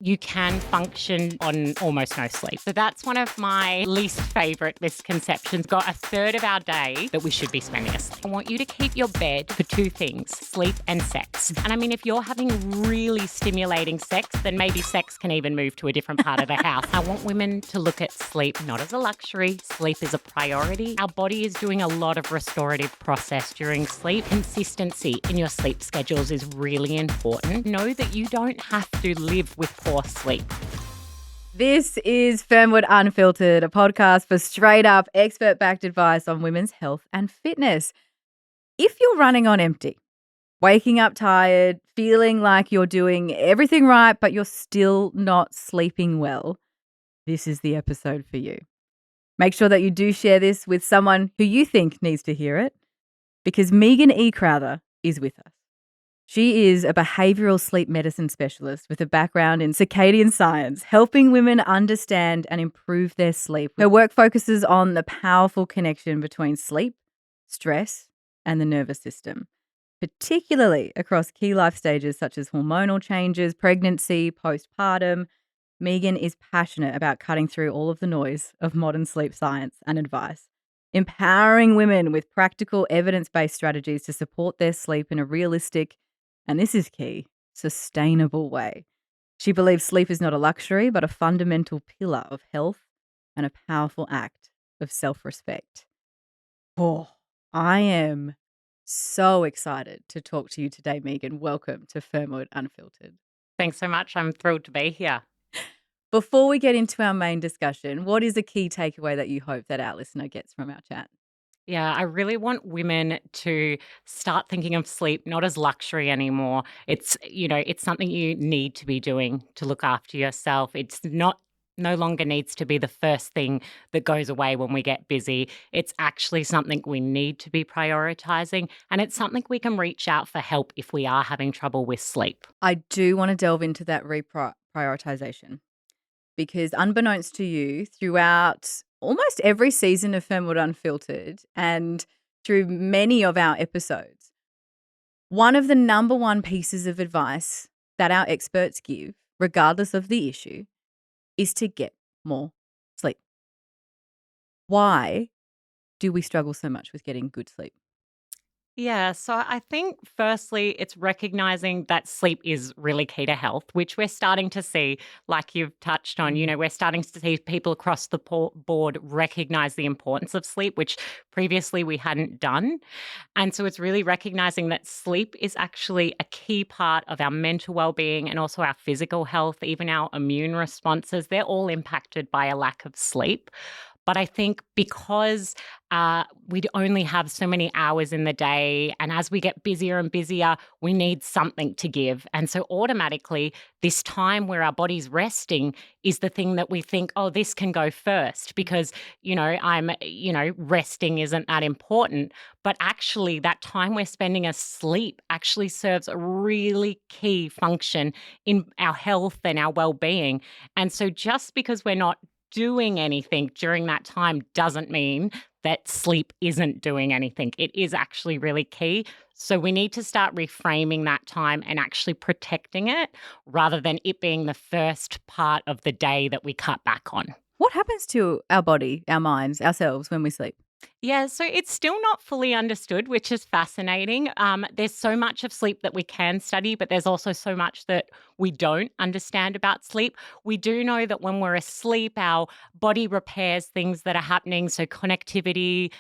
you can function on almost no sleep. So that's one of my least favourite misconceptions. Got a third of our day that we should be spending asleep. I want you to keep your bed for two things, sleep and sex. And I mean, if you're having really stimulating sex, then maybe sex can even move to a different part of the house. I want women to look at sleep not as a luxury. Sleep is a priority. Our body is doing a lot of restorative process during sleep. Consistency in your sleep schedules is really important. Know that you don't have to live with poor sleep. This is Fernwood Unfiltered, a podcast for straight up expert-backed advice on women's health and fitness. If you're running on empty, waking up tired, feeling like you're doing everything right, but you're still not sleeping well, this is the episode for you. Make sure that you do share this with someone who you think needs to hear it, because Meagan Crowther is with us. She is a behavioural sleep medicine specialist with a background in circadian science, helping women understand and improve their sleep. Her work focuses on the powerful connection between sleep, stress, and the nervous system, particularly across key life stages such as hormonal changes, pregnancy, postpartum. Meagan is passionate about cutting through all of the noise of modern sleep science and advice, empowering women with practical evidence-based strategies to support their sleep in a realistic, and this is key, sustainable way. She believes sleep is not a luxury, but a fundamental pillar of health and a powerful act of self-respect. Oh, I am so excited to talk to you today, Meagan. Welcome to Fernwood Unfiltered. Thanks so much. I'm thrilled to be here. Before we get into our main discussion, what is a key takeaway that you hope that our listener gets from our chat? Yeah, I really want women to start thinking of sleep not as luxury anymore. It's something you need to be doing to look after yourself. It's no longer needs to be the first thing that goes away when we get busy. It's actually something we need to be prioritizing, and it's something we can reach out for help if we are having trouble with sleep. I do want to delve into that prioritization, because unbeknownst to you, throughout almost every season of Fernwood Unfiltered and through many of our episodes, one of the number one pieces of advice that our experts give, regardless of the issue, is to get more sleep. Why do we struggle so much with getting good sleep? Yeah, so I think firstly, it's recognizing that sleep is really key to health, which we're starting to see, like you've touched on. We're starting to see people across the board recognize the importance of sleep, which previously we hadn't done. And so it's really recognizing that sleep is actually a key part of our mental well-being and also our physical health, even our immune responses. They're all impacted by a lack of sleep. But I think because we only have so many hours in the day, and as we get busier and busier, we need something to give. And so automatically, this time where our body's resting is the thing that we think, oh, this can go first because, resting isn't that important. But actually, that time we're spending asleep actually serves a really key function in our health and our well-being. And so just because we're not doing anything during that time doesn't mean that sleep isn't doing anything. It is actually really key. So we need to start reframing that time and actually protecting it rather than it being the first part of the day that we cut back on. What happens to our body, our minds, ourselves when we sleep? Yeah, so it's still not fully understood, which is fascinating. There's so much of sleep that we can study, but there's also so much that we don't understand about sleep. We do know that when we're asleep, our body repairs things that are happening. So connectivity,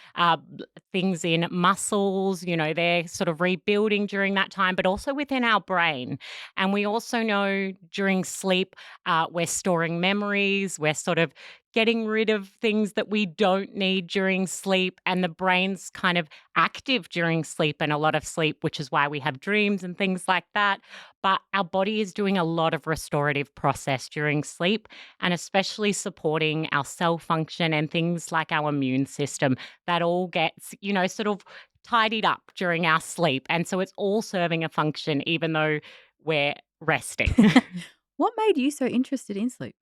things in muscles, they're sort of rebuilding during that time, but also within our brain. And we also know during sleep, we're storing memories, we're sort of getting rid of things that we don't need during sleep, and the brain's kind of active during sleep and a lot of sleep, which is why we have dreams and things like that. But our body is doing a lot of restorative process during sleep, and especially supporting our cell function and things like our immune system. That all gets, sort of tidied up during our sleep. And so it's all serving a function, even though we're resting. What made you so interested in sleep?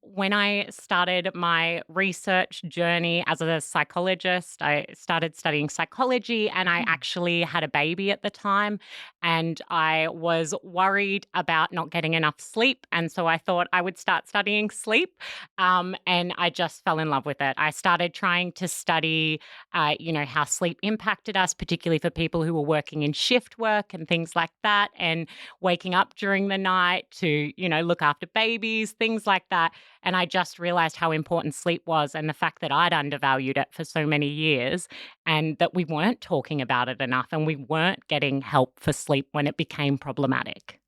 When I started my research journey as a psychologist, I started studying psychology and I Mm. actually had a baby at the time. And I was worried about not getting enough sleep. And so I thought I would start studying sleep. And I just fell in love with it. I started trying to study, how sleep impacted us, particularly for people who were working in shift work and things like that. And waking up during the night to, look after babies, things like that. And I just realized how important sleep was and the fact that I'd undervalued it for so many years and that we weren't talking about it enough and we weren't getting help for sleep when it became problematic.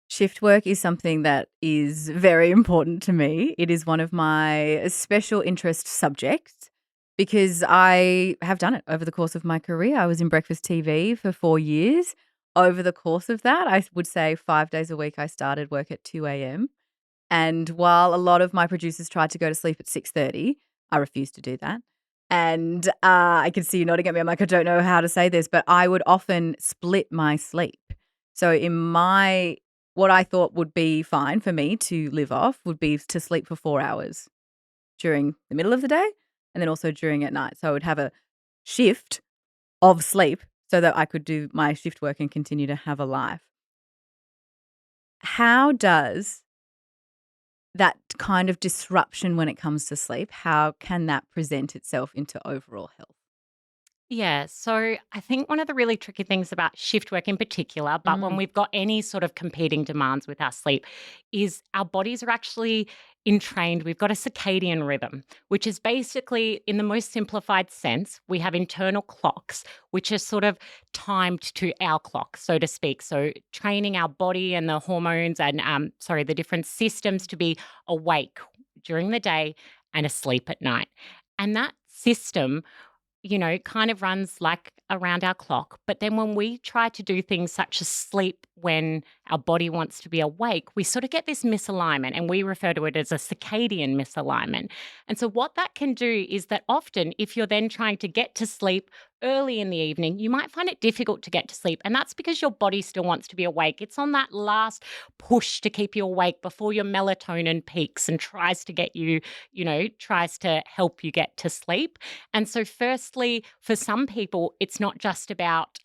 Shift work is something that is very important to me. It is one of my special interest subjects because I have done it over the course of my career. I was in breakfast TV for 4 years. Over the course of that, I would say 5 days a week, I started work at 2 a.m. And while a lot of my producers tried to go to sleep at 6:30, I refused to do that. And I can see you nodding at me. I'm like, I don't know how to say this, but I would often split my sleep. So in my what I thought would be fine for me to live off would be to sleep for 4 hours during the middle of the day and then also during at night. So I would have a shift of sleep so that I could do my shift work and continue to have a life. How does that kind of disruption when it comes to sleep, how can that present itself into overall health? Yeah, so I think one of the really tricky things about shift work in particular, but when Mm. we've got any sort of competing demands with our sleep, is our bodies are actually entrained. We've got a circadian rhythm, which is basically, in the most simplified sense, we have internal clocks, which are sort of timed to our clock, so to speak. So training our body and the hormones and, the different systems to be awake during the day and asleep at night. And that system kind of runs like around our clock. But then when we try to do things such as sleep when our body wants to be awake, we sort of get this misalignment and we refer to it as a circadian misalignment. And so what that can do is that often if you're then trying to get to sleep early in the evening, you might find it difficult to get to sleep. And that's because your body still wants to be awake. It's on that last push to keep you awake before your melatonin peaks and tries to get you, tries to help you get to sleep. And so, firstly, for some people, it's not just about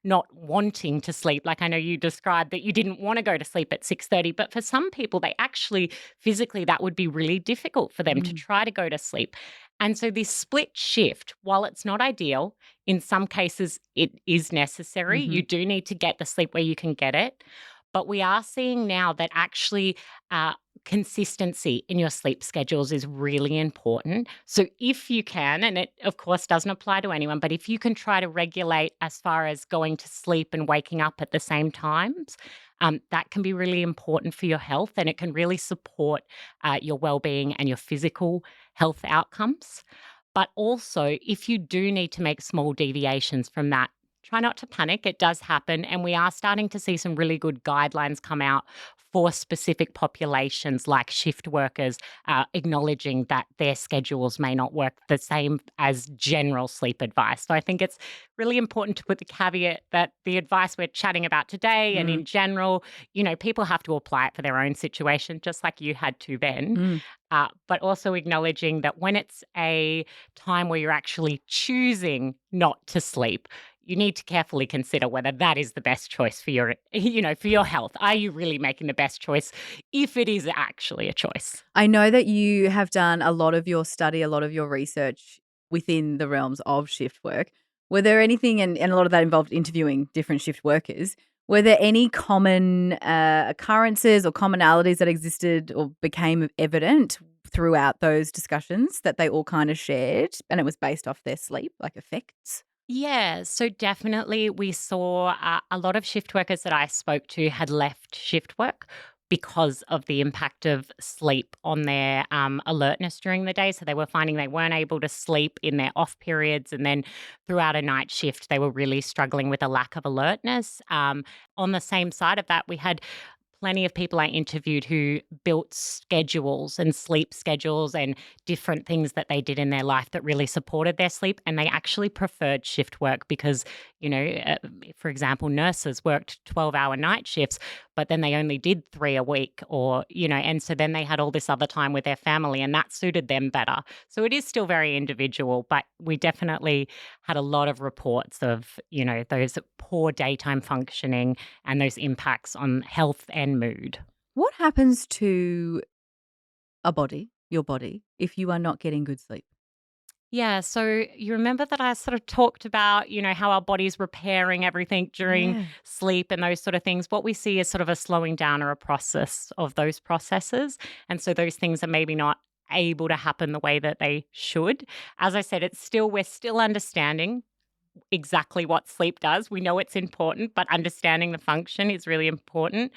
not wanting to sleep. Like I know you described that you didn't want to go to sleep at 6:30, but for some people, they actually physically that would be really difficult for them to Mm. try to go to sleep. And so, this split shift, while it's not ideal, in some cases it is necessary. Mhm. You do need to get the sleep where you can get it. But we are seeing now that actually uh, consistency in your sleep schedules is really important. So, if you can, and it of course doesn't apply to anyone, but if you can try to regulate as far as going to sleep and waking up at the same times, that can be really important for your health and it can really support your well being and your physical health outcomes. But also, if you do need to make small deviations from that, try not to panic. It does happen. And we are starting to see some really good guidelines come out for specific populations like shift workers, acknowledging that their schedules may not work the same as general sleep advice. So I think it's really important to put the caveat that the advice we're chatting about today and Mm. in general, people have to apply it for their own situation, just like you had to then. Mm. But also acknowledging that when it's a time where you're actually choosing not to sleep, you need to carefully consider whether that is the best choice for your, for your health. Are you really making the best choice if it is actually a choice? I know that you have done a lot of your study, a lot of your research within the realms of shift work. Were there anything, and a lot of that involved interviewing different shift workers, were there any common occurrences or commonalities that existed or became evident throughout those discussions that they all kind of shared and it was based off their sleep, like effects? Yeah, so definitely we saw a lot of shift workers that I spoke to had left shift work because of the impact of sleep on their alertness during the day. So they were finding they weren't able to sleep in their off periods. And then throughout a night shift, they were really struggling with a lack of alertness. On the same side of that, we had plenty of people I interviewed who built schedules and sleep schedules and different things that they did in their life that really supported their sleep. And they actually preferred shift work because, For example, nurses worked 12-hour night shifts, but then they only did 3 a week, and so then they had all this other time with their family, and that suited them better. So it is still very individual, but we definitely had a lot of reports of, those poor daytime functioning and those impacts on health and mood. What happens to your body, if you are not getting good sleep? Yeah, so you remember that I sort of talked about, how our body's repairing everything during Yeah. sleep and those sort of things. What we see is sort of a slowing down or a process of those processes. And so those things are maybe not able to happen the way that they should. As I said, we're still understanding exactly what sleep does. We know it's important, but understanding the function is really important.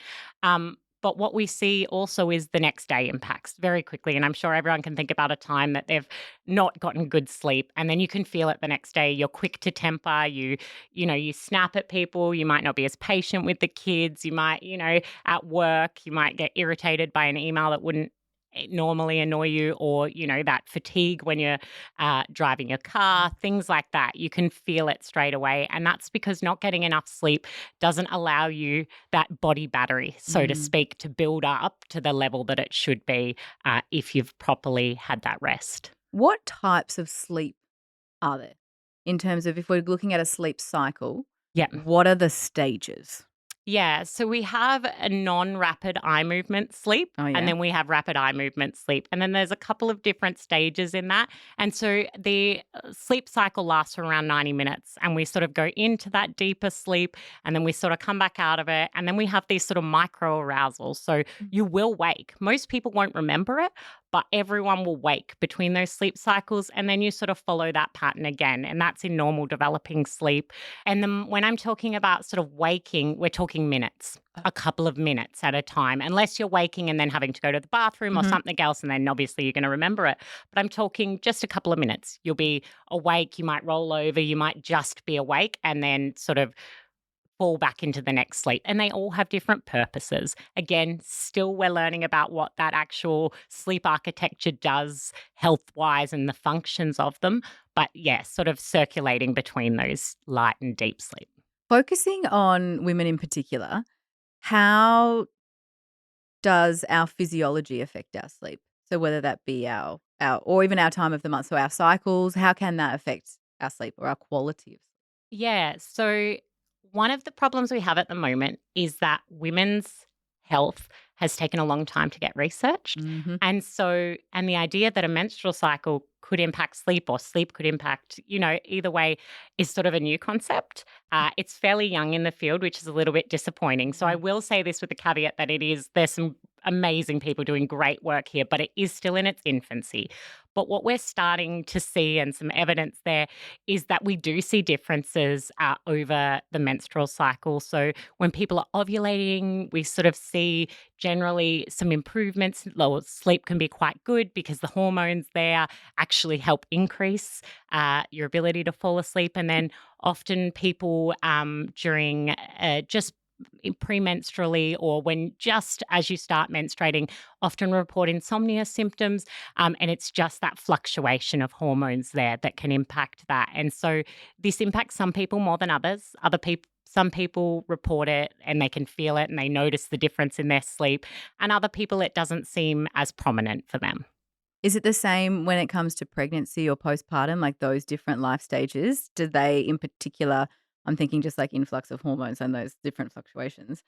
But what we see also is the next day impacts very quickly. And I'm sure everyone can think about a time that they've not gotten good sleep. And then you can feel it the next day. You're quick to temper. You snap at people. You might not be as patient with the kids. You might, at work, you might get irritated by an email that wouldn't normally annoy you, or that fatigue when you're driving your car, things like that. You can feel it straight away, and that's because not getting enough sleep doesn't allow you that body battery, so to Mm. speak, to build up to the level that it should be if you've properly had that rest. What types of sleep are there? In terms of if we're looking at a sleep cycle, Yeah. what are the stages? Yeah, so we have a non-rapid eye movement sleep, Oh, and yeah? then we have rapid eye movement sleep. And then there's a couple of different stages in that. And so the sleep cycle lasts for around 90 minutes, and we sort of go into that deeper sleep, and then we sort of come back out of it. And then we have these sort of micro arousals. So Mm. you will wake. Most people won't remember it, but everyone will wake between those sleep cycles. And then you sort of follow that pattern again. And that's in normal developing sleep. And then when I'm talking about sort of waking, we're talking minutes, a couple of minutes at a time, unless you're waking and then having to go to the bathroom or Mhm. something else, and then obviously you're going to remember it. But I'm talking just a couple of minutes. You'll be awake, you might roll over, you might just be awake, and then sort of fall back into the next sleep. And they all have different purposes. Again, still we're learning about what that actual sleep architecture does health wise and the functions of them. But yeah, sort of circulating between those light and deep sleep. Focusing on women in particular, how does our physiology affect our sleep? So whether that be our or even our time of the month, so our cycles, how can that affect our sleep or our quality of Yeah. So, one of the problems we have at the moment is that women's health has taken a long time to get researched. sleep? Mhm. And the idea that a menstrual cycle could impact sleep or sleep could impact, either way is sort of a new concept. It's fairly young in the field, which is a little bit disappointing. So, I Mm. will say this with the caveat that there's some amazing people doing great work here, but it is still in its infancy. But what we're starting to see, and some evidence there, is that we do see differences over the menstrual cycle. So when people are ovulating, we sort of see generally some improvements. Lower sleep can be quite good because the hormones there actually help increase your ability to fall asleep. And then often people during just premenstrually, or when just as you start menstruating, often report insomnia symptoms, and it's just that fluctuation of hormones there that can impact that. And so this impacts some people more than others. Some people report it and they can feel it and they notice the difference in their sleep. And other people, it doesn't seem as prominent for them. Is it the same when it comes to pregnancy or postpartum, like those different life stages? Do they in particular, I'm thinking just like influx of hormones and those different fluctuations,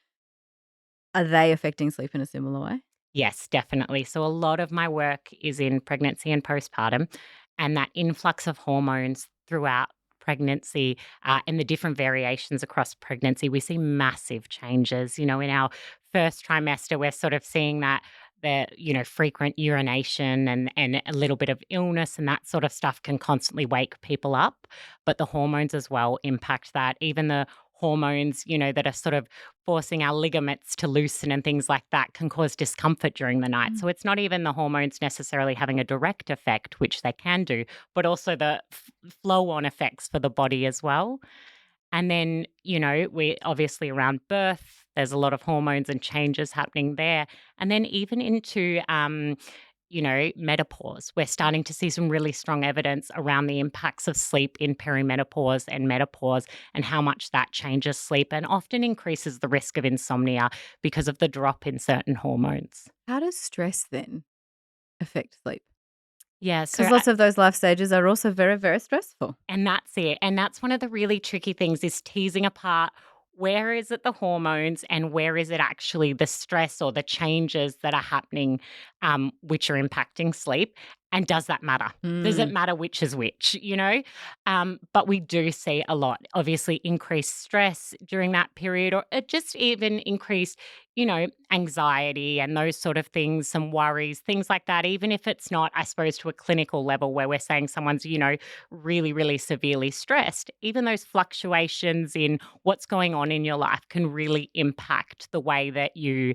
are they affecting sleep in a similar way? Yes, definitely. So a lot of my work is in pregnancy and postpartum, and that influx of hormones throughout pregnancy and the different variations across pregnancy, we see massive changes. In our first trimester, we're sort of seeing that frequent urination and a little bit of illness and that sort of stuff can constantly wake people up. But the hormones as well impact that. Even the hormones, that are sort of forcing our ligaments to loosen and things like that can cause discomfort during the night. Mm. So it's not even the hormones necessarily having a direct effect, which they can do, but also the flow on effects for the body as well. And then, we obviously around birth, there's a lot of hormones and changes happening there. And then even into, menopause. We're starting to see some really strong evidence around the impacts of sleep in perimenopause and menopause and how much that changes sleep and often increases the risk of insomnia because of the drop in certain hormones. How does stress then affect sleep? Yeah, Because lots of those life stages are also very, very stressful. and that's it. And that's one of the really tricky things is teasing apart where is it the hormones and where is it actually the stress or the changes that are happening, which are impacting sleep. And does that matter? Does it Mm. matter which is which, But we do see a lot, obviously, increased stress during that period, or just even increased, anxiety and those sort of things, some worries, things like that, even if it's not, I suppose, to a clinical level where we're saying someone's, really, really severely stressed, even those fluctuations in what's going on in your life can really impact the way that you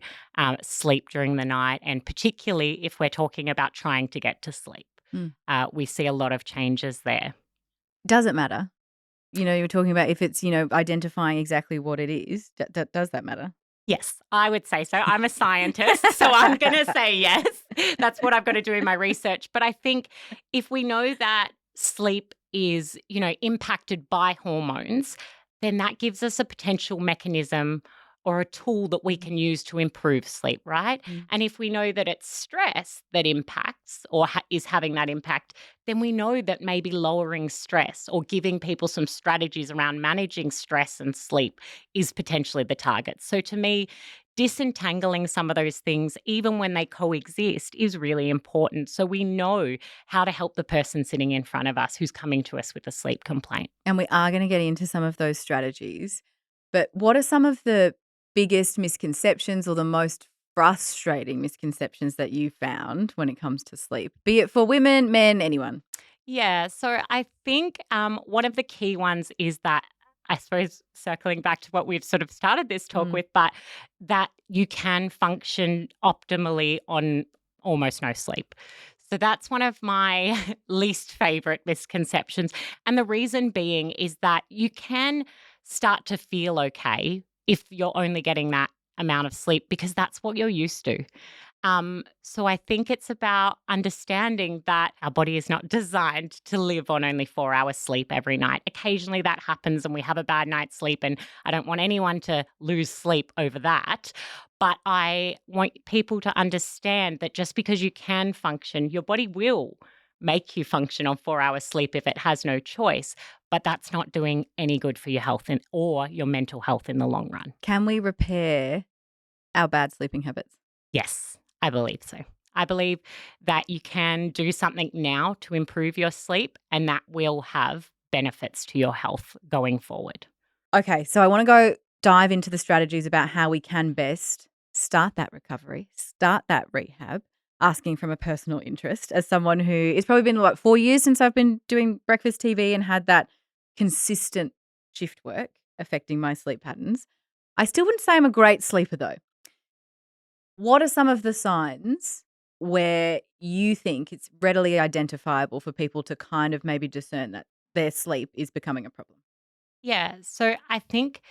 sleep during the night. And particularly if we're talking about trying to get to sleep, Mm. we see a lot of changes there. Does it matter? You're talking about if it's, identifying exactly what it is. Does that matter? Yes, I would say so. I'm a scientist, so I'm going to say yes. That's what I've got to do in my research. But I think if we know that sleep is, impacted by hormones, then that gives us a potential mechanism or a tool that we can use to improve sleep, right? Mm. And if we know that it's stress that impacts or is having that impact, then we know that maybe lowering stress or giving people some strategies around managing stress and sleep is potentially the target. So to me, disentangling some of those things, even when they coexist, is really important. So we know how to help the person sitting in front of us who's coming to us with a sleep complaint. And we are going to get into some of those strategies. But what are some of the biggest misconceptions or the most frustrating misconceptions that you found when it comes to sleep? Be it for women, men, anyone? Yeah. So I think one of the key ones is that, I suppose, circling back to what we've sort of started this talk Mm. with, but that you can function optimally on almost no sleep. So that's one of my least favorite misconceptions. And the reason being is that you can start to feel okay if you're only getting that amount of sleep because that's what you're used to. So I think it's about understanding that our body is not designed to live on only 4 hours sleep every night. Occasionally that happens and we have a bad night's sleep, and I don't want anyone to lose sleep over that. But I want people to understand that just because you can function, your body will make you function on 4 hours sleep if it has no choice. But that's not doing any good for your health or your mental health in the long run. Can we repair our bad sleeping habits? Yes, I believe so. I believe that you can do something now to improve your sleep, and that will have benefits to your health going forward. Okay, so I want to go dive into the strategies about how we can best start that recovery, start that rehab, asking from a personal interest as someone who it's probably been like 4 years since I've been doing breakfast TV and had that consistent shift work affecting my sleep patterns. I still wouldn't say I'm a great sleeper though. What are some of the signs where you think it's readily identifiable for people to kind of maybe discern that their sleep is becoming a problem? Yeah, so I think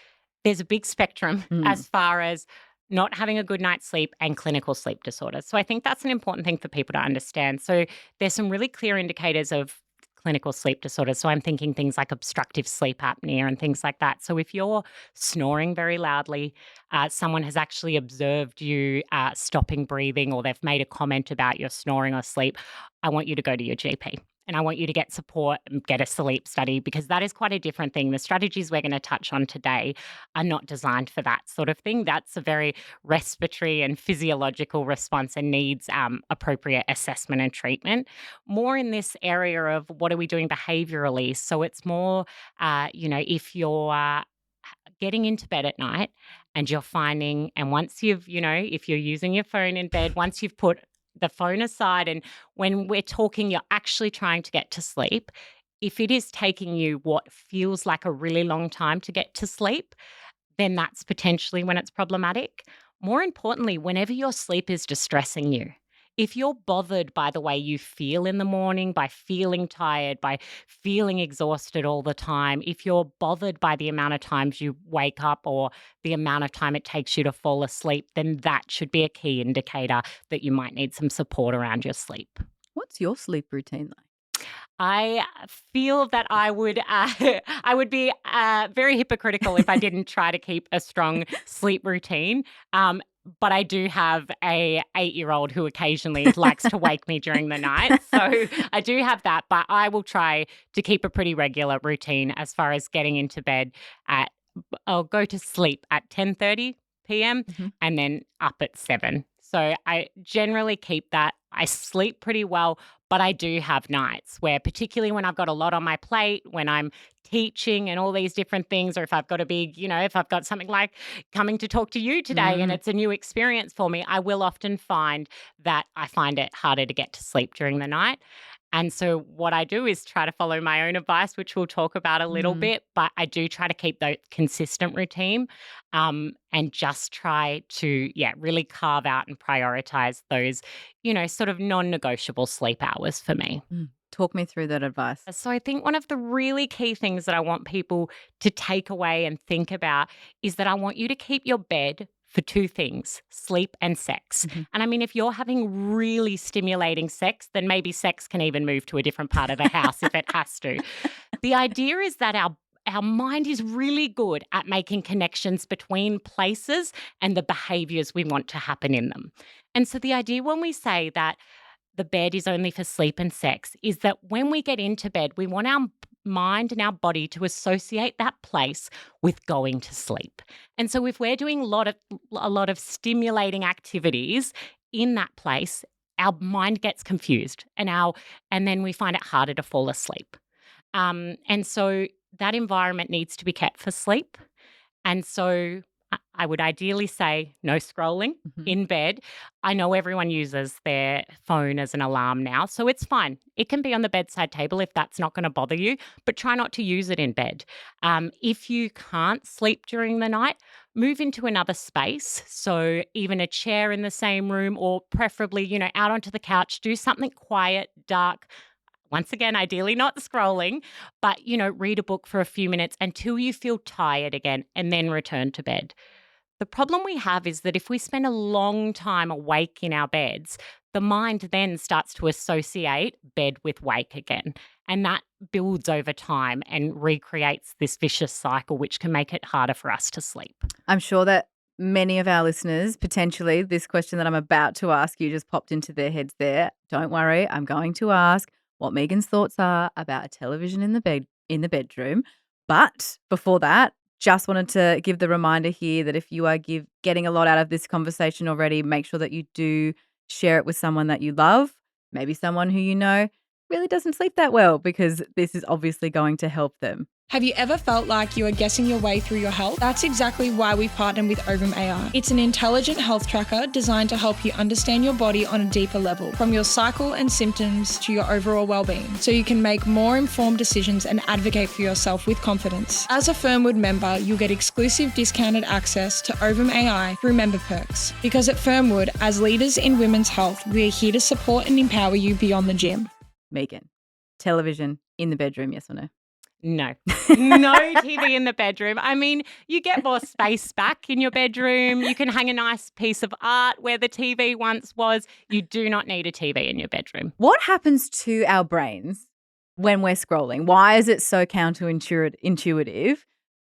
there's a big spectrum Mm. as far as not having a good night's sleep and clinical sleep disorders. So I think that's an important thing for people to understand. So there's some really clear indicators of clinical sleep disorders. So I'm thinking things like obstructive sleep apnea and things like that. So if you're snoring very loudly, someone has actually observed you stopping breathing, or they've made a comment about your snoring or sleep, I want you to go to your GP. And I want you to get support and get a sleep study, because that is quite a different thing. The strategies we're going to touch on today are not designed for that sort of thing. That's a very respiratory and physiological response and needs appropriate assessment and treatment. More in this area of what are we doing behaviorally. So it's more, if you're getting into bed at night and you're finding, and once you've, if you're using your phone in bed, once you've put the phone aside, and when we're talking, you're actually trying to get to sleep. If it is taking you what feels like a really long time to get to sleep, then that's potentially when it's problematic. More importantly, whenever your sleep is distressing you, If you're bothered by the way you feel in the morning, by feeling tired, by feeling exhausted all the time, if you're bothered by the amount of times you wake up or the amount of time it takes you to fall asleep, then that should be a key indicator that you might need some support around your sleep. What's your sleep routine like? I feel that I would I would be very hypocritical if I didn't try to keep a strong sleep routine. But I do have a 8-year-old who occasionally likes to wake me during the night. So I do have that, but I will try to keep a pretty regular routine as far as getting into bed at I'll go to sleep at 10:30 p.m. Mhm. and then up at 7. So I generally keep that. I sleep pretty well, but I do have nights where, particularly when I've got a lot on my plate, when I'm teaching and all these different things, or if I've got a big, if I've got something like coming to talk to you today and Mm. it's a new experience for me, I will often find that I find it harder to get to sleep during the night. And so what I do is try to follow my own advice, which we'll talk about a little Mm. bit, but I do try to keep that consistent routine, and just try to, really carve out and prioritize those, sort of non-negotiable sleep hours for me. Mm. Talk me through that advice. So I think one of the really key things that I want people to take away and think about is that I want you to keep your bed for two things: sleep and sex. Mhm. And I mean, if you're having really stimulating sex, then maybe sex can even move to a different part of the house if it has to. The idea is that our mind is really good at making connections between places and the behaviors we want to happen in them. And so the idea when we say that the bed is only for sleep and sex is that when we get into bed, we want our mind and our body to associate that place with going to sleep. And so if we're doing a lot of stimulating activities in that place, our mind gets confused and then we find it harder to fall asleep. And so that environment needs to be kept for sleep. And so I would ideally say no scrolling Mhm. in bed. I know everyone uses their phone as an alarm now, so it's fine. It can be on the bedside table if that's not going to bother you, but try not to use it in bed. If you can't sleep during the night, move into another space. So even a chair in the same room, or preferably, out onto the couch. Do something quiet, dark. Once again, ideally not scrolling, but, read a book for a few minutes until you feel tired again and then return to bed. The problem we have is that if we spend a long time awake in our beds, the mind then starts to associate bed with wake again. And that builds over time and recreates this vicious cycle, which can make it harder for us to sleep. I'm sure that many of our listeners, potentially, this question that I'm about to ask you just popped into their heads there. Don't worry, I'm going to ask what Meagan's thoughts are about a television in the bedroom. But before that, just wanted to give the reminder here that if you are getting a lot out of this conversation already, make sure that you do share it with someone that you love, maybe someone who you know really doesn't sleep that well, because this is obviously going to help them. Have you ever felt like you are guessing your way through your health? That's exactly why we've partnered with Ovum AI. It's an intelligent health tracker designed to help you understand your body on a deeper level, from your cycle and symptoms to your overall well-being, so you can make more informed decisions and advocate for yourself with confidence. As a Fernwood member, you'll get exclusive discounted access to Ovum AI through member perks. Because at Fernwood, as leaders in women's health, we're here to support and empower you beyond the gym. Meagan, television in the bedroom, yes or no? No. No TV in the bedroom. I mean, you get more space back in your bedroom. You can hang a nice piece of art where the TV once was. You do not need a TV in your bedroom. What happens to our brains when we're scrolling? Why is it so counterintuitive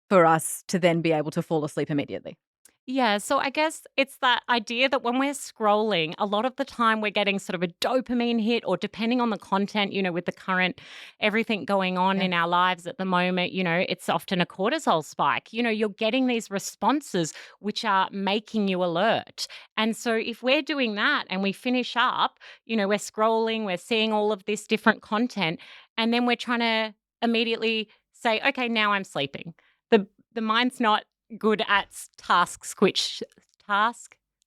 for us to then be able to fall asleep immediately? Yeah, so I guess it's that idea that when we're scrolling, a lot of the time we're getting sort of a dopamine hit, or depending on the content, with the current everything going on Yeah. in our lives at the moment, it's often a cortisol spike. You're getting these responses which are making you alert. And so if we're doing that and we finish up, we're scrolling, we're seeing all of this different content, and then we're trying to immediately say, okay, now I'm sleeping. The mind's not good at task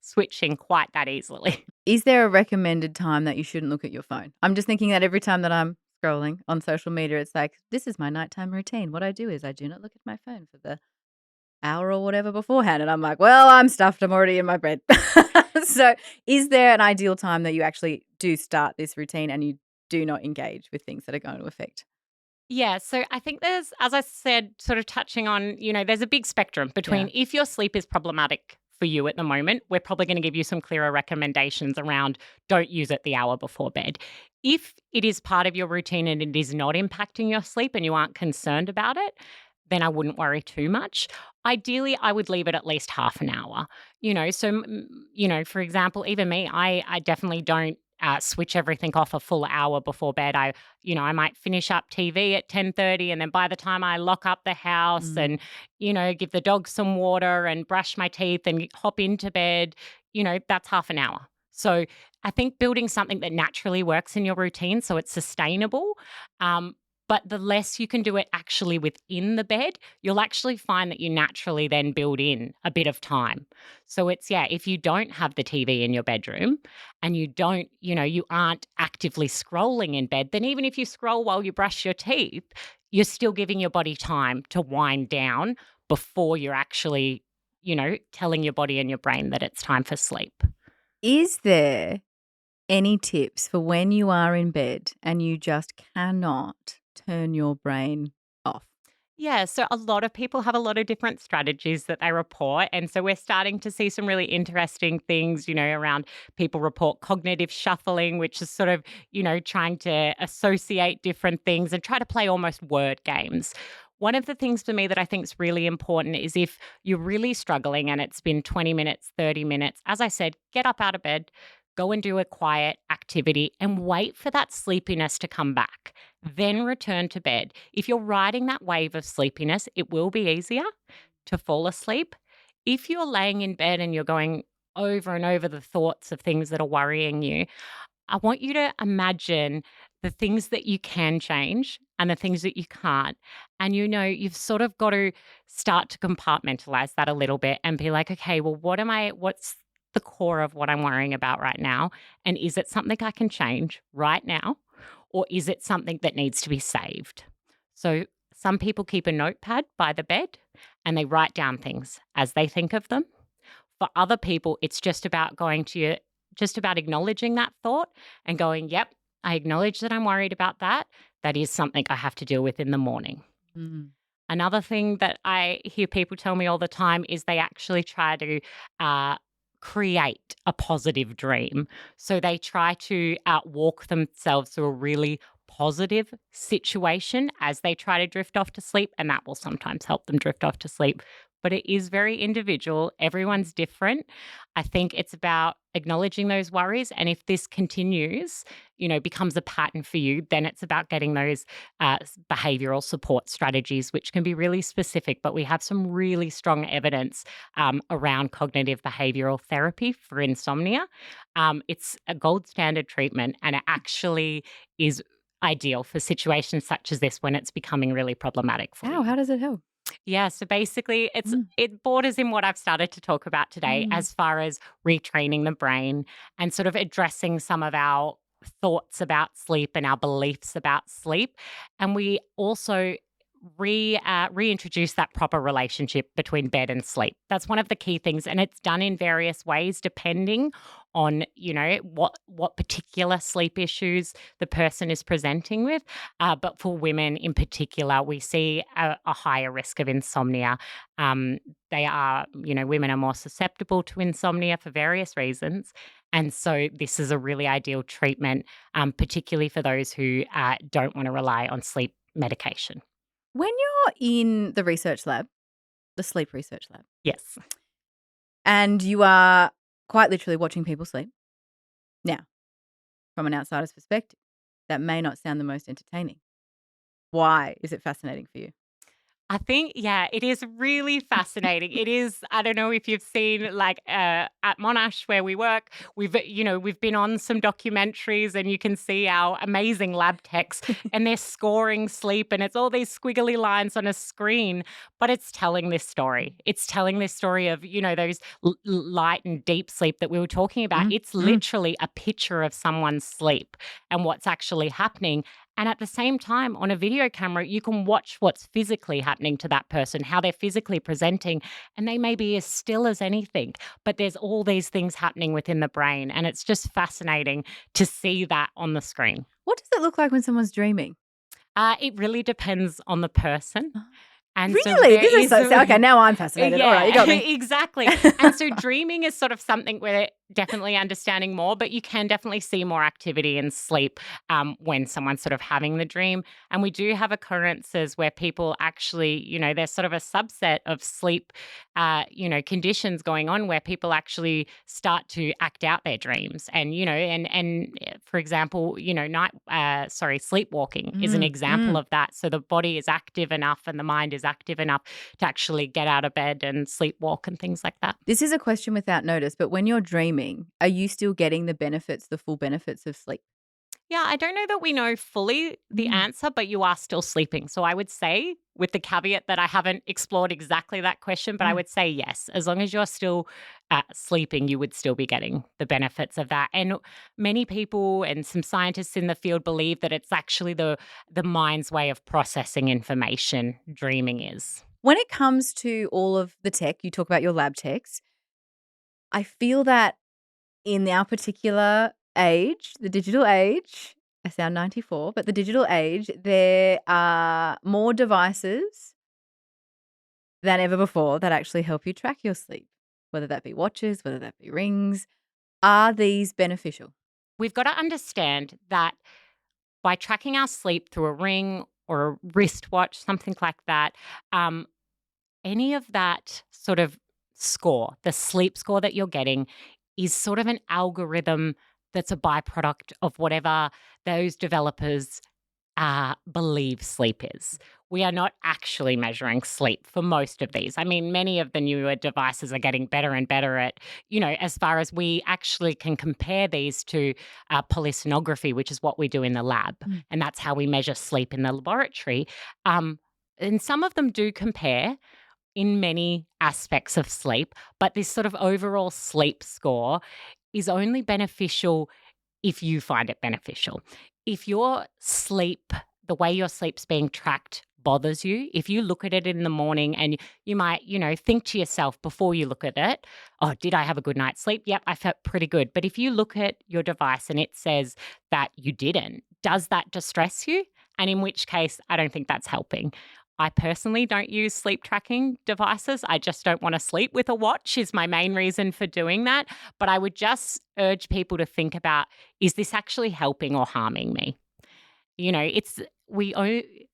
switching quite that easily. Is there a recommended time that you shouldn't look at your phone? I'm just thinking that every time that I'm scrolling on social media, it's like, this is my nighttime routine. What I do is I do not look at my phone for the hour or whatever beforehand. And I'm like, well, I'm stuffed. I'm already in my bed. So, is there an ideal time that you actually do start this routine and you do not engage with things that are going to affect? Yeah, so I think there's, as I said, sort of touching on, there's a big spectrum Yeah. between if your sleep is problematic for you at the moment, we're probably going to give you some clearer recommendations around don't use it the hour before bed. If it is part of your routine and it is not impacting your sleep and you aren't concerned about it, then I wouldn't worry too much. Ideally, I would leave it at least half an hour. For example, even me, I definitely don't switch everything off a full hour before bed. I might finish up TV at 10:30, and then by the time I lock up the house Mm. and, give the dog some water and brush my teeth and hop into bed, that's half an hour. So I think building something that naturally works in your routine so it's sustainable. Um, but the less you can do it actually within the bed, you'll actually find that you naturally then build in a bit of time. So if you don't have the TV in your bedroom, and you aren't actively scrolling in bed, then even if you scroll while you brush your teeth, you're still giving your body time to wind down before you're actually, telling your body and your brain that it's time for sleep. Is there any tips for when you are in bed and you just cannot turn your brain off? Yeah, so a lot of people have a lot of different strategies that they report. And so we're starting to see some really interesting things, around people report cognitive shuffling, which is sort of, trying to associate different things and try to play almost word games. One of the things for me that I think is really important is if you're really struggling and it's been 20 minutes, 30 minutes, as I said, get up out of bed, go and do a quiet activity and wait for that sleepiness to come back. Then return to bed. If you're riding that wave of sleepiness, it will be easier to fall asleep. If you're laying in bed and you're going over and over the thoughts of things that are worrying you, I want you to imagine the things that you can change and the things that you can't. And you've sort of got to start to compartmentalize that a little bit and be like, okay, well, what's the core of what I'm worrying about right now? And is it something I can change right now? Or is it something that needs to be saved? So some people keep a notepad by the bed and they write down things as they think of them. For other people, it's just about acknowledging that thought and going, yep, I acknowledge that I'm worried about that. That is something I have to deal with in the morning. Mm. Another thing that I hear people tell me all the time is they actually try to create a positive dream. So they try to walk themselves through a really positive situation as they try to drift off to sleep, and that will sometimes help them drift off to sleep. But it is very individual. Everyone's different. I think it's about acknowledging those worries. And if this continues, becomes a pattern for you, then it's about getting those behavioral support strategies, which can be really specific. But we have some really strong evidence around cognitive behavioral therapy for insomnia. It's a gold standard treatment, and it actually is ideal for situations such as this when it's becoming really problematic for you. How does it help? Yeah, so basically Mm. it borders in what I've started to talk about today Mm. as far as retraining the brain and sort of addressing some of our thoughts about sleep and our beliefs about sleep. And we also reintroduce that proper relationship between bed and sleep. That's one of the key things, and it's done in various ways depending on what particular sleep issues the person is presenting with. But for women in particular, we see a higher risk of insomnia. Women are more susceptible to insomnia for various reasons. And so this is a really ideal treatment, particularly for those who don't want to rely on sleep medication. When you're in the research lab, the sleep research lab, Yes. and you are quite literally watching people sleep, now, from an outsider's perspective, that may not sound the most entertaining. Why is it fascinating for you? I think, yeah, it is really fascinating. It is, I don't know if you've seen like at Monash where we work, we've been on some documentaries and you can see our amazing lab techs and they're scoring sleep and it's all these squiggly lines on a screen, but it's telling this story. It's telling this story of, those light and deep sleep that we were talking about. Mm, It's mm. literally a picture of someone's sleep and what's actually happening. And at the same time, on a video camera, you can watch what's physically happening to that person, how they're physically presenting, and they may be as still as anything, but there's all these things happening within the brain. And it's just fascinating to see that on the screen. What does it look like when someone's dreaming? It really depends on the person. And so Really? there This is is so okay, now I'm fascinated. All right, you got me. exactly. And so dreaming is sort of something we're definitely understanding more, but you can definitely see more activity in sleep when someone's sort of having the dream. And we do have occurrences where people actually, there's sort of a subset of sleep, conditions going on where people actually start to act out their dreams. And, for example, sleepwalking is an example of that. So the body is active enough and the mind is active enough to actually get out of bed and sleepwalk and things like that. This is a question without notice, but when you're dreaming, are you still getting the full benefits of sleep? Yeah, I don't know that we know fully the answer, but you are still sleeping. So I would say, with the caveat that I haven't explored exactly that question, but I would say yes. As long as you're still sleeping, you would still be getting the benefits of that. And many people and some scientists in the field believe that it's actually the mind's way of processing information, dreaming is. When it comes to all of the tech, you talk about your lab techs, I feel that in our particular age, the digital age, I sound 94, but the digital age, there are more devices than ever before that actually help you track your sleep, whether that be watches, whether that be rings. Are these beneficial? We've got to understand that by tracking our sleep through a ring or a wristwatch, something like that, any of that sort of score, the sleep score that you're getting, is sort of an algorithm that's a byproduct of whatever those developers believe sleep is. We are not actually measuring sleep for most of these. I mean, many of the newer devices are getting better and better at, as far as we actually can compare these to polysomnography, which is what we do in the lab. And that's how we measure sleep in the laboratory. And some of them do compare in many aspects of sleep, but this sort of overall sleep score is only beneficial if you find it beneficial. If your sleep, the way your sleep's being tracked bothers you, if you look at it in the morning and you might, think to yourself before you look at it, oh, did I have a good night's sleep? Yep, I felt pretty good. But if you look at your device and it says that you didn't, does that distress you? And in which case, I don't think that's helping. I personally don't use sleep tracking devices. I just don't want to sleep with a watch is my main reason for doing that. But I would just urge people to think about, is this actually helping or harming me?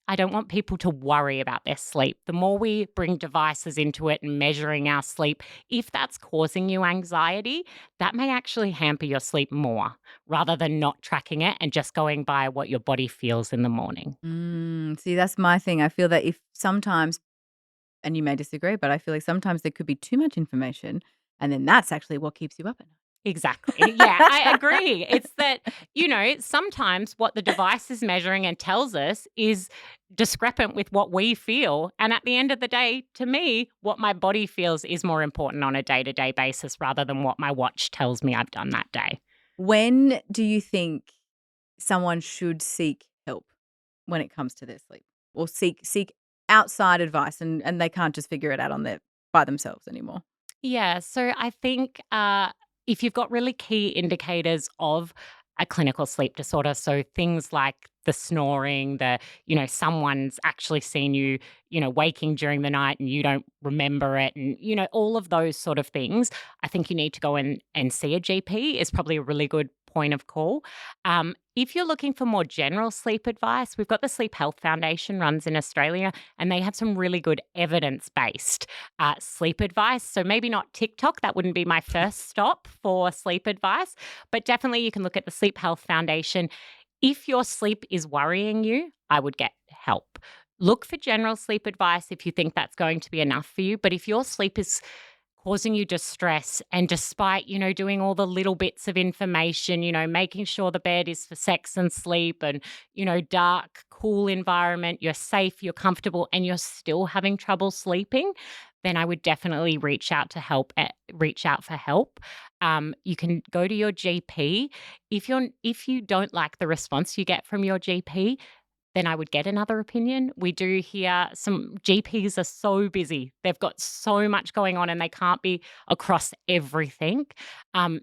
I don't want people to worry about their sleep. The more we bring devices into it and measuring our sleep, if that's causing you anxiety, that may actually hamper your sleep more rather than not tracking it and just going by what your body feels in the morning. See, that's my thing. I feel that if sometimes, and you may disagree, but I feel like sometimes there could be too much information, and then that's actually what keeps you up at night. Exactly. Yeah, I agree. It's that, sometimes what the device is measuring and tells us is discrepant with what we feel. And at the end of the day, to me, what my body feels is more important on a day-to-day basis rather than what my watch tells me I've done that day. When do you think someone should seek help when it comes to their sleep, or seek outside advice, and they can't just figure it out by themselves anymore? Yeah, so I think if you've got really key indicators of a clinical sleep disorder, so things like the snoring, someone's actually seen you, waking during the night and you don't remember it, and, all of those sort of things, I think you need to go and see a GP is probably a really good point of call. If you're looking for more general sleep advice, we've got the Sleep Health Foundation runs in Australia, and they have some really good evidence-based sleep advice. So maybe not TikTok, that wouldn't be my first stop for sleep advice, but definitely you can look at the Sleep Health Foundation. If your sleep is worrying you, I would get help. Look for general sleep advice if you think that's going to be enough for you. But if your sleep is causing you distress, and despite, doing all the little bits of information, making sure the bed is for sex and sleep and, dark, cool environment, you're safe, you're comfortable, and you're still having trouble sleeping, then I would definitely reach out for help. You can go to your GP. If you don't like the response you get from your GP, then I would get another opinion. We do hear some GPs are so busy. They've got so much going on and they can't be across everything.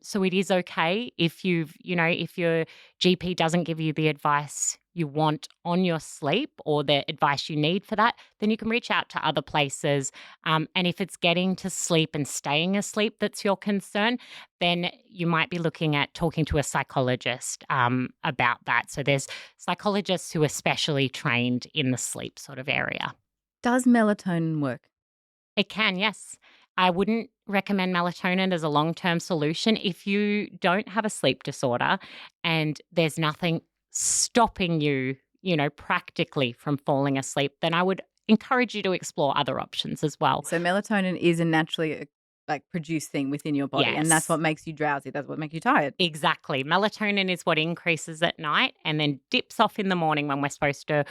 So it is okay if if your GP doesn't give you the advice you want on your sleep or the advice you need for that, then you can reach out to other places. And if it's getting to sleep and staying asleep that's your concern, then you might be looking at talking to a psychologist about that. So there's psychologists who are specially trained in the sleep sort of area. Does melatonin work? It can, yes. I wouldn't recommend melatonin as a long term solution. If you don't have a sleep disorder and there's nothing stopping you, practically from falling asleep, then I would encourage you to explore other options as well. So melatonin is a naturally produced thing within your body, and that's Yes. what makes you drowsy. That's what makes you tired. Exactly. Melatonin is what increases at night and then dips off in the morning when we're supposed to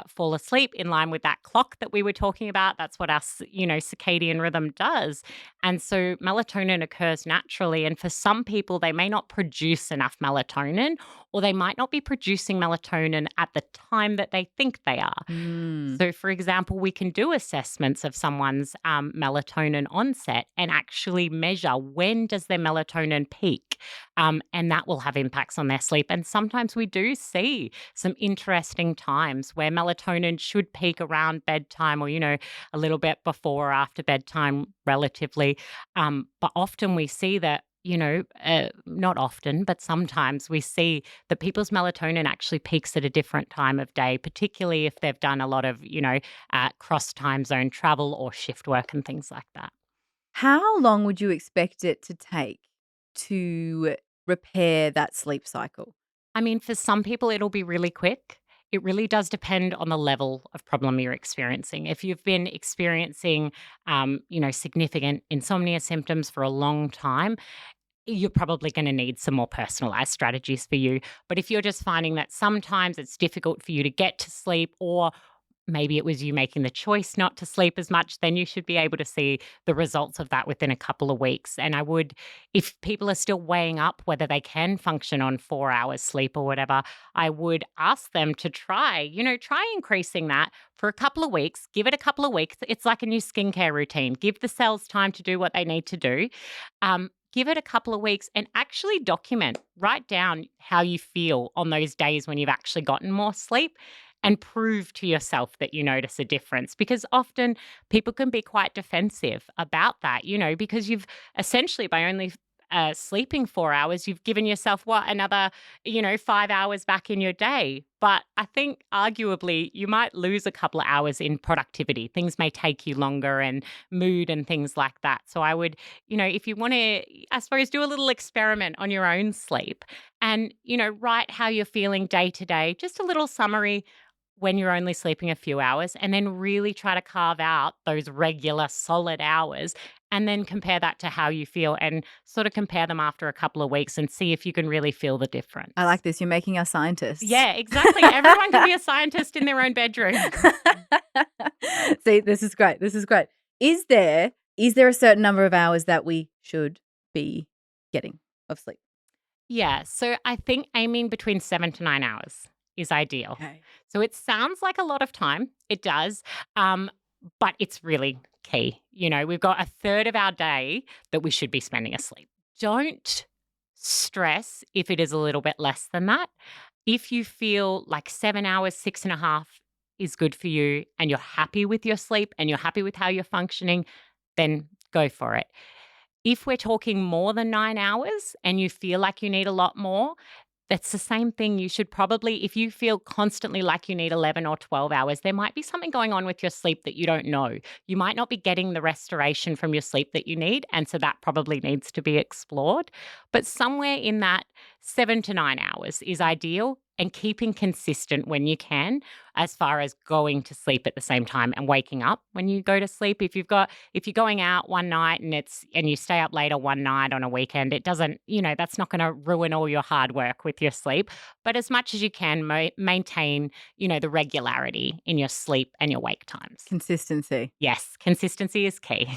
fall asleep in line with that clock that we were talking about. That's what our, circadian rhythm does. And so melatonin occurs naturally. And for some people, they may not produce enough melatonin or they might not be producing melatonin at the time that they think they are. Mm. So, for example, we can do assessments of someone's melatonin onset and actually measure when does their melatonin peak, and that will have impacts on their sleep. And sometimes we do see some interesting times where melatonin should peak around bedtime or, a little bit before or after bedtime relatively. But often we see that not often, but sometimes we see that people's melatonin actually peaks at a different time of day, particularly if they've done a lot of, cross time zone travel or shift work and things like that. How long would you expect it to take to repair that sleep cycle? I mean, for some people, it'll be really quick. It really does depend on the level of problem you're experiencing. If you've been experiencing, significant insomnia symptoms for a long time, you're probably going to need some more personalized strategies for you. But if you're just finding that sometimes it's difficult for you to get to sleep, or maybe it was you making the choice not to sleep as much, then you should be able to see the results of that within a couple of weeks. And I would, if people are still weighing up whether they can function on 4 hours sleep or whatever, I would ask them to try increasing that for a couple of weeks. Give it a couple of weeks. It's like a new skincare routine. Give the cells time to do what they need to do. Give it a couple of weeks and actually document, write down how you feel on those days when you've actually gotten more sleep and prove to yourself that you notice a difference. Because often people can be quite defensive about that, because you've essentially, by only sleeping 4 hours, you've given yourself another, 5 hours back in your day. But I think arguably you might lose a couple of hours in productivity. Things may take you longer and mood and things like that. So I would, if you want to, I suppose, do a little experiment on your own sleep and, write how you're feeling day to day, just a little summary when you're only sleeping a few hours, and then really try to carve out those regular solid hours and then compare that to how you feel and sort of compare them after a couple of weeks and see if you can really feel the difference. I like this. You're making us scientists. Yeah, exactly. Everyone can be a scientist in their own bedroom. See, this is great. This is great. Is there a certain number of hours that we should be getting of sleep? Yeah, so I think aiming between 7 to 9 hours is ideal. Okay. So it sounds like a lot of time. It does. But it's really key. We've got a third of our day that we should be spending asleep. Don't stress if it is a little bit less than that. If you feel like 7 hours, 6.5 is good for you and you're happy with your sleep and you're happy with how you're functioning, then go for it. If we're talking more than 9 hours and you feel like you need a lot more, that's the same thing. You should probably, if you feel constantly like you need 11 or 12 hours, there might be something going on with your sleep that you don't know. You might not be getting the restoration from your sleep that you need. And so that probably needs to be explored. But somewhere in that 7 to 9 hours is ideal. and keeping consistent when you can, as far as going to sleep at the same time and waking up when you go to sleep. If you're going out one night and you stay up later one night on a weekend, it doesn't, that's not going to ruin all your hard work with your sleep. But as much as you can, maintain, the regularity in your sleep and your wake times. Consistency. Yes, consistency is key.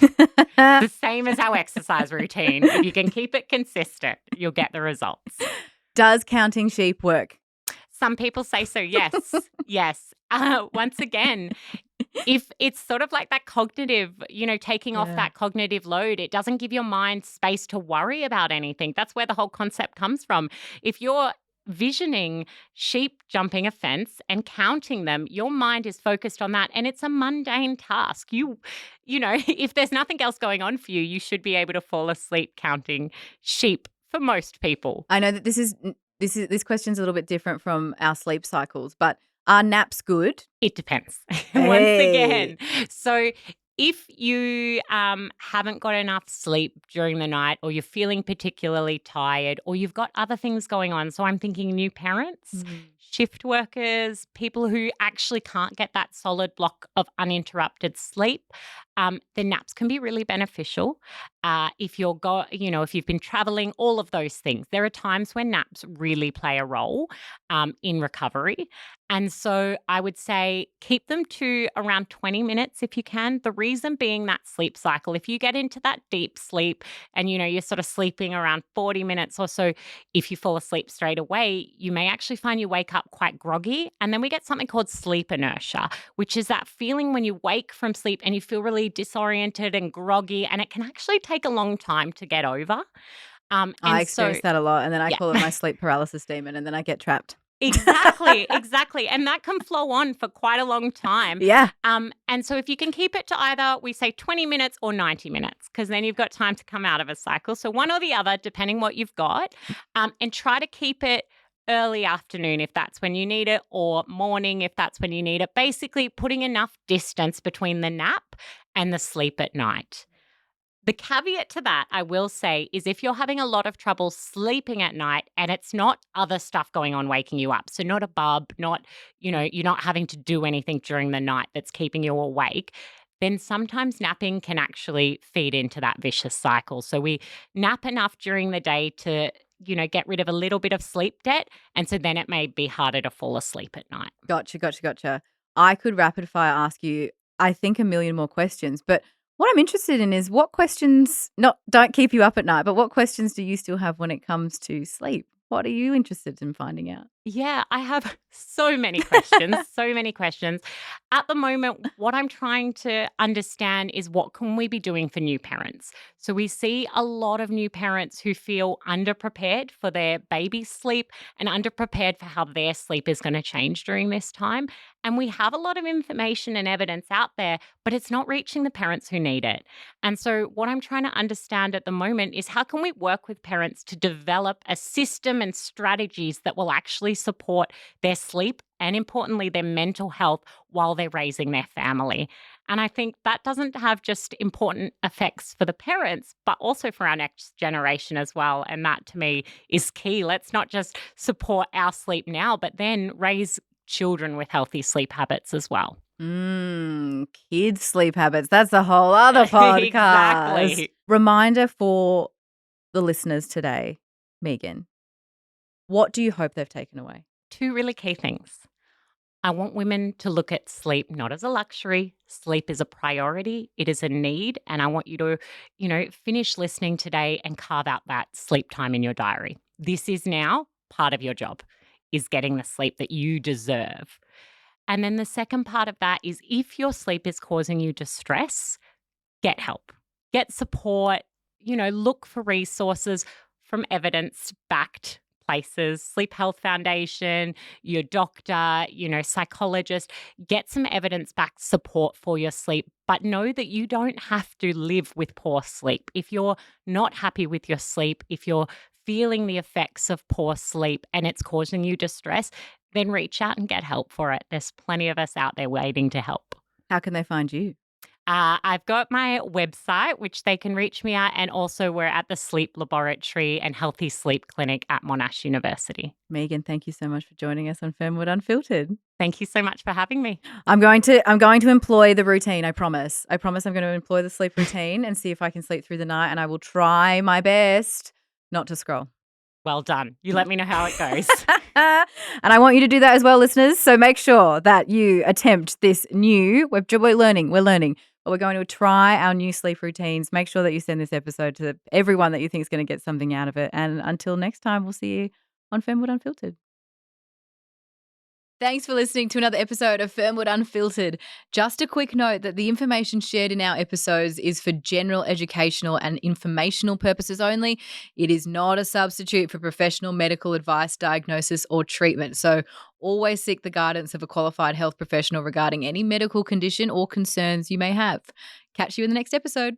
The same as our exercise routine. If you can keep it consistent, you'll get the results. Does counting sheep work? Some people say so, yes. Yes. Once again, if it's sort of like that cognitive, taking off that cognitive load, it doesn't give your mind space to worry about anything. That's where the whole concept comes from. If you're visioning sheep jumping a fence and counting them, your mind is focused on that, and it's a mundane task. If there's nothing else going on for you, you should be able to fall asleep counting sheep for most people. I know that this question's a little bit different from our sleep cycles, but are naps good? It depends. Hey. Once again. So if you haven't got enough sleep during the night, or you're feeling particularly tired, or you've got other things going on, so I'm thinking new parents, shift workers, people who actually can't get that solid block of uninterrupted sleep, the naps can be really beneficial. If you've been traveling, all of those things, there are times when naps really play a role in recovery. And so I would say keep them to around 20 minutes if you can. The reason being that sleep cycle. If you get into that deep sleep and, you're sort of sleeping around 40 minutes or so, if you fall asleep straight away, you may actually find you wake up quite groggy. And then we get something called sleep inertia, which is that feeling when you wake from sleep and you feel really disoriented and groggy, and it can actually take a long time to get over. I experience that a lot, and then I call it my sleep paralysis demon, and then I get trapped. Exactly. And that can flow on for quite a long time. Yeah. And so if you can keep it to either, we say 20 minutes or 90 minutes, because then you've got time to come out of a cycle. So one or the other, depending what you've got, and try to keep it early afternoon if that's when you need it, or morning if that's when you need it. Basically putting enough distance between the nap and the sleep at night. The caveat to that, I will say, is if you're having a lot of trouble sleeping at night and it's not other stuff going on waking you up, so not a bub, you're not having to do anything during the night that's keeping you awake, then sometimes napping can actually feed into that vicious cycle. So we nap enough during the day to, get rid of a little bit of sleep debt, and so then it may be harder to fall asleep at night. Gotcha. I could rapid fire ask you, I think, a million more questions, but what I'm interested in is what questions don't keep you up at night, but what questions do you still have when it comes to sleep? What are you interested in finding out? Yeah, I have so many questions, so many questions. At the moment, what I'm trying to understand is what can we be doing for new parents? So we see a lot of new parents who feel underprepared for their baby's sleep and underprepared for how their sleep is going to change during this time. And we have a lot of information and evidence out there, but it's not reaching the parents who need it. And so what I'm trying to understand at the moment is how can we work with parents to develop a system and strategies that will actually support their sleep and, importantly, their mental health while they're raising their family. And I think that doesn't have just important effects for the parents, but also for our next generation as well. And that, to me, is key. Let's not just support our sleep now, but then raise children with healthy sleep habits as well. Kids' sleep habits. That's a whole other podcast. Exactly. Reminder for the listeners today, Meagan, what do you hope they've taken away? Two really key things. I want women to look at sleep not as a luxury. Sleep is a priority. It is a need. And I want you to, finish listening today and carve out that sleep time in your diary. This is now part of your job, is getting the sleep that you deserve. And then the second part of that is if your sleep is causing you distress, get help, get support, look for resources from evidence-backed places, Sleep Health Foundation, your doctor, psychologist. Get some evidence-backed support for your sleep, but know that you don't have to live with poor sleep. If you're not happy with your sleep, if you're feeling the effects of poor sleep and it's causing you distress, then reach out and get help for it. There's plenty of us out there waiting to help. How can they find you? I've got my website, which they can reach me at, and also we're at the Sleep Laboratory and Healthy Sleep Clinic at Monash University. Meagan, thank you so much for joining us on Fernwood Unfiltered. Thank you so much for having me. I'm going to employ the routine, I promise. I promise I'm going to employ the sleep routine and see if I can sleep through the night, and I will try my best not to scroll. Well done. You let me know how it goes. And I want you to do that as well, listeners. So make sure that you attempt this new, we're learning, but we're going to try our new sleep routines. Make sure that you send this episode to everyone that you think is going to get something out of it. And until next time, we'll see you on Fernwood Unfiltered. Thanks for listening to another episode of Fernwood Unfiltered. Just a quick note that the information shared in our episodes is for general educational and informational purposes only. It is not a substitute for professional medical advice, diagnosis, or treatment. So always seek the guidance of a qualified health professional regarding any medical condition or concerns you may have. Catch you in the next episode.